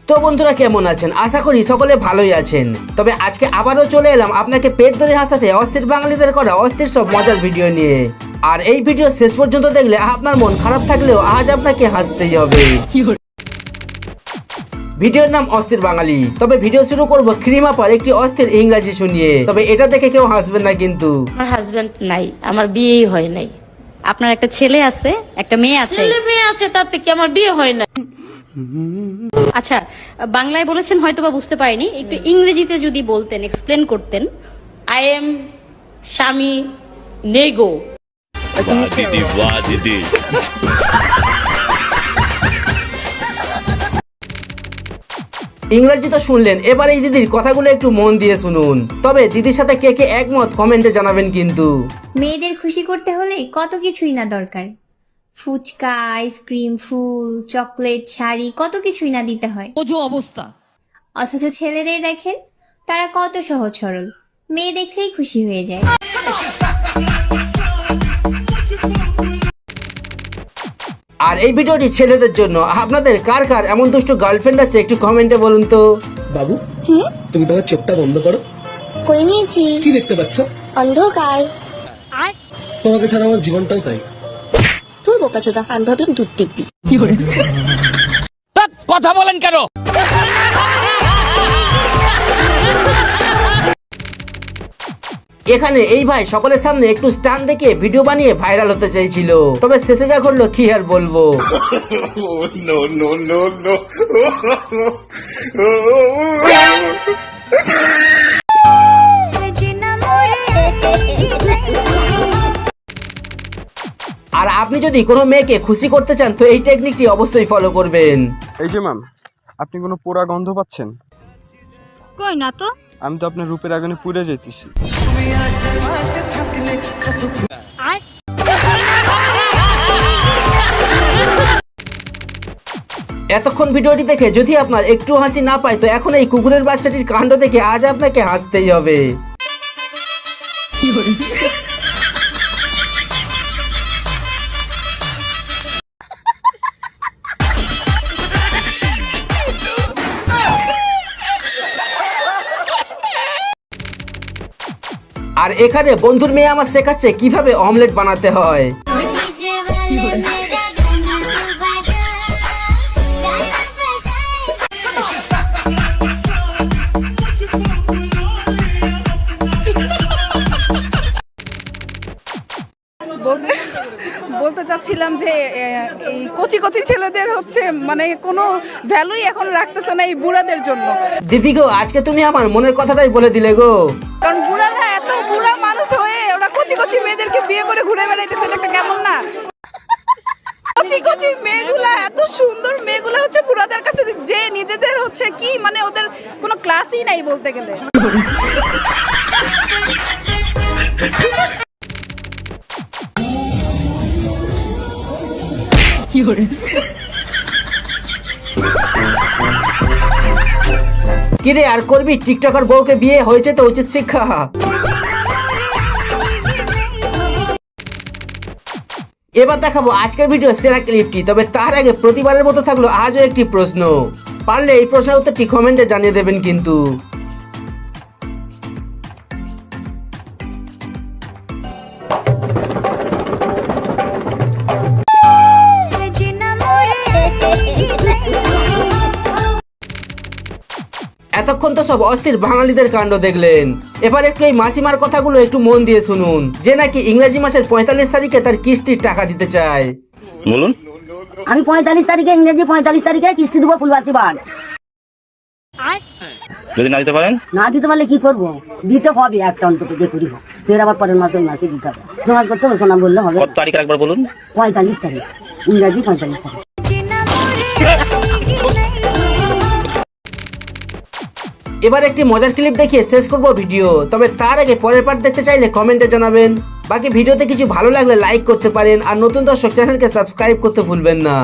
তো বন্ধুরা কেমন আছেন? আশা করি সকলে ভালোই আছেন। তবে আজকে আবারও চলে এলাম আপনাকে পেট ধরে হাসাতে অস্থির বাঙালিদের করা অস্থির সব মজার ভিডিও নিয়ে। আর এই ভিডিও শেষ পর্যন্ত দেখলে আপনার মন খারাপ থাকলেও আজ আপনাকে হাসতেই হবে। ভিডিওর নাম অস্থির বাঙালি। তবে ভিডিও শুরু করব ক্রিমাপার একটি অস্থির ইংরাজি শুনিয়ে। তবে এটা দেখে কেউ হাসবেন না কিন্তু। আমার হাজবেন্ড নাই, আমার বিয়েই হয় নাই। আপনার একটা ছেলে আছে, একটা মেয়ে আছে। ছেলে মেয়ে আছে, তাতে কি আমার বিয়ে হয় না? আচ্ছা, বাংলায় বলেছেন হয়তোবা বুঝতে পারিনি, একটু ইংরেজিতে যদি বলতেন, এক্সপ্লেন করতেন। আই এম স্বামী নেগো। ইংরেজি তো শুনলেন, এবার এই দিদির কথাগুলো একটু মন দিয়ে শুনুন। তবে দিদির সাথে কে কে একমত কমেন্টে জানাবেন কিন্তু। মেয়েদের খুশি করতে হলে কত কিছুই না দরকার। ফুচকা, আইসক্রিম, ফুল, চকলেট, শাড়ি, কত কিছুই না দিতে হয়। অবস্থা। অথচ ছেলেদের দেখেন, তারা কত সহজ সরল, মেয়ে দেখলেই খুশি হয়ে যায়। আর এই ভিডিওটি ছেলেদের জন্য। আপনাদের কার কার এমন দুষ্ট গার্লফ্রেন্ড আছে একটু কমেন্টে বলুন তো। বাবু, তুমি তোমার চোখটা বন্ধ করো। করে নিয়েছি। কি দেখতে পাচ্ছ? অন্ধকার। তোমাকে ছাড়া আমার জীবনটাও তাই। তোর বোকা চোদা, আমি ভাবলাম দুধ টিপবি। কথা বলেন কেন? এখানে এই ভাই সকলের সামনে একটু স্টান দেখে ভিডিও বানিয়ে ভাইরাল হতে চাইছিল। তবে শেষে যা করলো কি আর বলবো। আর আপনি যদি কোনো মেয়েকে খুশি করতে চান তো এই টেকনিকটি অবশ্যই ফলো করবেন। এই যে ম্যাম, আপনি কোনো পোড়া গন্ধ পাচ্ছেন? কই না তো। আমি তো আপনার রূপের আগুনে পুড়ে যাইতেছি। এতক্ষণ ভিডিওটি দেখে যদি আপনার একটু হাসি না পায় তো এখন এই কুকুরের বাচ্চাটির কাণ্ড দেখে আজ আপনাকে হাসতেই হবে। আর এখানে বন্ধুর মেয়ে আমার শেখাচ্ছে কিভাবে অমলেট বানাতে হয়। বলতে চাচ্ছিলাম যে এই কচি কচি ছেলেদের হচ্ছে মানে কোনো ভ্যালুই এখন রাখতেছে না এই বুড়াদের জন্য। দিদি গো, আজকে তুমি আমার মনের কথাটাই বলে দিলে গো। কারণ বুড়ারা এত বুড়া মানুষ হয়ে ওরা কচি কচি মেয়েদেরকে বিয়ে করে ঘুরে বেড়াইতেছে, এটা কেমন না? কচি কচি মেয়েগুলা, এত সুন্দর মেয়েগুলা হচ্ছে বুড়াদের কাছে যে নিজেদের হচ্ছে কি মানে ওদের কোনো ক্লাসই নাই বলতে গেলে। কিরে আর করবি, টিকটকার বউকে বিয়ে হয়েছে তো উচিত শিক্ষা। এবার দেখাবো আজকের ভিডিও সেরা ক্লিপটি। তবে তার আগে প্রতিবারের মতো থাকলো আজও একটি প্রশ্ন। পারলে এই প্রশ্নের উত্তরটি কমেন্টে জানিয়ে দেবেন কিন্তু। এতক্ষণ তো সব অস্থির বাঙালিদের কাণ্ড দেখলেন। এবার একটু এই মাসিমার কথাগুলো একটু মন দিয়ে শুনুন, যে নাকি ইংরেজি মাসের 45 তারিখে তার কিস্তির টাকা দিতে চায়। বলুন। আমি 45 তারিখে, ইংরেজি 45 তারিখে কিস্তি দেবো ফুলবাসী বাগ। যদি না দিতে পারেন? না দিতে পারলে কি করবো? দিতে হবে একটা অন্তত, যে করি হোক। ফের আবার পরের মাসে মাসে দিতে হবে। জমা করতে হবে, সোনা বললে হবে। কত তারিখ একবার বলুন? 45 তারিখ, ইংরেজি 45 তারিখ। এবার একটি মজার ক্লিপ দেখিয়ে শেষ করবো ভিডিও। তবে তার আগে পরের পার্ট দেখতে চাইলে কমেন্টে জানাবেন। বাকি ভিডিওতে কিছু ভালো লাগলে লাইক করতে পারেন। আর নতুন দর্শক চ্যানেলকে সাবস্ক্রাইব করতে ভুলবেন না।